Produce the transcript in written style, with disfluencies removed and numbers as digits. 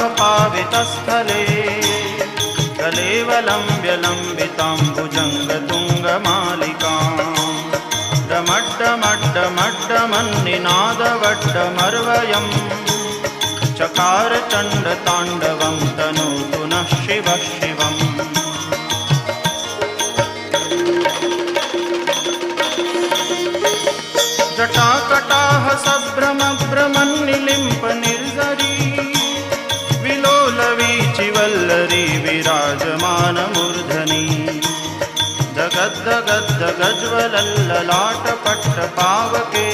जटाटवीगलज्जलप्रवाहपावितस्थले कलेवलम्ब्य लम्बिताम्बुजङ्गतुङ्गमालिकां डमड्डमड्डमड्डमन्निनादवड्डमर्वयम् चकार चण्डताण्डवं तनोतु नः शिवः शिवम्। जटाकटाह सभ्रमभ्रमन्निलिम्प निर्झरी विलोलवीचिवल्लरी विराजमानमूर्धनि जगद्दगद्दगज्वलल्ललाटपट्टपावके